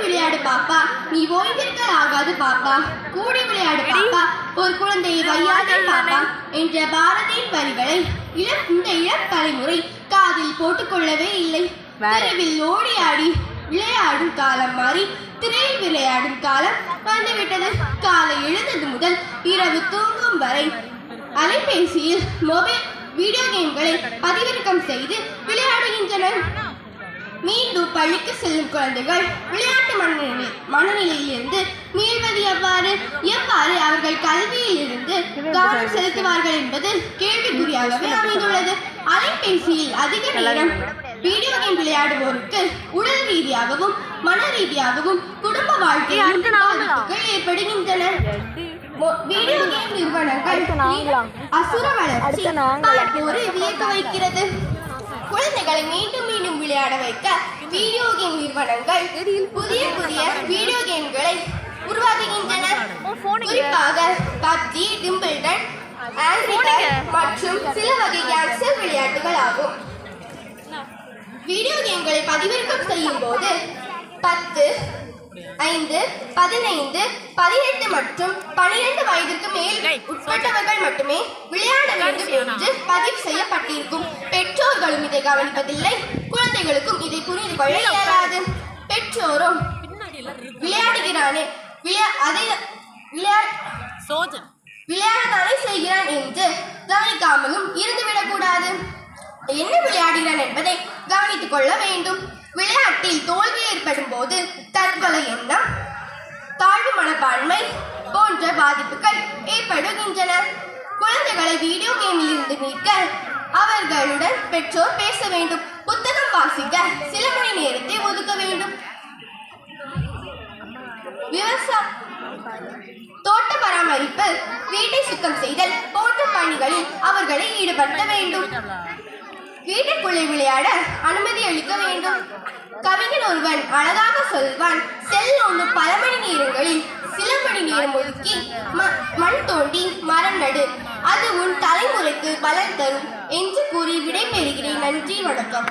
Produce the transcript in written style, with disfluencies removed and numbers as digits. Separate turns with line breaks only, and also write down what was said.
விளையாடு பாப்பா, நீ ஓய்ந்திருக்க ஆகாது பாப்பா, கூடி விளையாடு பாப்பா, ஒரு குழந்தையை வையாதே பாப்பா என்ற பாரதியின் வரிகளை இந்த இளம் தலைமுறை காதில் போட்டுக்கொள்ளவே இல்லை. தெருவில் ஓடி ஆடி விளையாடும் காலம் மாறி திரையில் விளையாடும் காலம் வந்துவிட்டது. காலை எழுந்தது முதல் இரவு தூங்கும் வரை அலைபேசியில் மொபைல் வீடியோ கேம்களை பதிவிறக்கம் செய்து விளையாடுகின்றனர். மீண்டும் பள்ளிக்கு செல்லும் குழந்தைகள் விளையாட்டு மனநிலையில் இருந்து மீள்வது எவ்வாறு அவர்கள் கல்வியில் இருந்து கவனம் செலுத்துவார்கள் என்பது கேள்விக்குறியாகவே அமைந்துள்ளது. அலைபேசியில் அதிக நேரம் வீடியோ கேம் விளையாடுவோருக்கு உடல் ரீதியாகவும் மன ரீதியாகவும் குடும்ப வாழ்க்கையில் பாதிப்புகள் ஏற்படுகின்றன. வீடியோ கேம் நிறுவனங்கள் அசுர வளர்ச்சி பார்ப்போரை வியக்க வைக்கிறது. குழந்தைகளை மீண்டும் மீண்டும் விளையாட வைக்க வீடியோ கேம் நிறுவனங்கள் புதிய புதிய வீடியோ கேம்களை உருவாக்குகின்றன. குறிப்பாக பப்ஜி, டிம்பிள்டன், மற்றும் சில வகை கேன்சர் விளையாட்டுகள் ஆகும். வீடியோ கேம்களை பதிவிறக்கம் செய்யும் போது 10, 5, 15, 18 மற்றும் 12 வயதிற்கு மேல் உட்பட்டவர்கள் மட்டுமே விளையாட வேண்டும் என்று பதிவு செய்யப்பட்டிருக்கும். பெற்றோர்களும் இதை கவனிப்பதில்லை, குழந்தைகளுக்கும் இதை புரிந்து கொள்ள இயலாது. பெற்றோரும் விளையாடுகிறானே விளையாடத்தானே செய்கிறான் என்று கவனிக்காமலும் இருந்துவிடக்கூடாது. என்ன விளையாடுகிறான் என்பதை கவனித்துக் கொள்ள வேண்டும். விளையாட்டில் தோல்வி ஏற்படும் போது தற்கொலை எண்ணம், தாழ்வு மனப்பான்மை போன்ற பாதிப்புகள் ஏற்படுகின்றன. குழந்தைகளை வீடியோ கேமில் இருந்து மீட்க அவர்களுடன் பெற்றோர் பேச வேண்டும். புத்தகம் வாசிக்க சில மணி நேரத்தை ஒதுக்க வேண்டும். தோட்ட பராமரிப்பு, வீட்டை சுத்தம் செய்தல் போன்ற பணிகளில் அவர்களை ஈடுபடுத்த வேண்டும். வீட்டுக்குள்ளே விளையாட அனுமதி அளிக்க வேண்டும். கவிஞன் ஒருவன் அழகாக சொல்வான், செல் ஒன்று பல மணி நேரங்களில் சில மணி நேரம் ஒதுக்கி மண் தோண்டி மரம் நடு, அது உன் தலைமுறைக்கு பலன் தரும் என்று கூறி விடைபெறுகிறேன். நன்றி, வணக்கம்.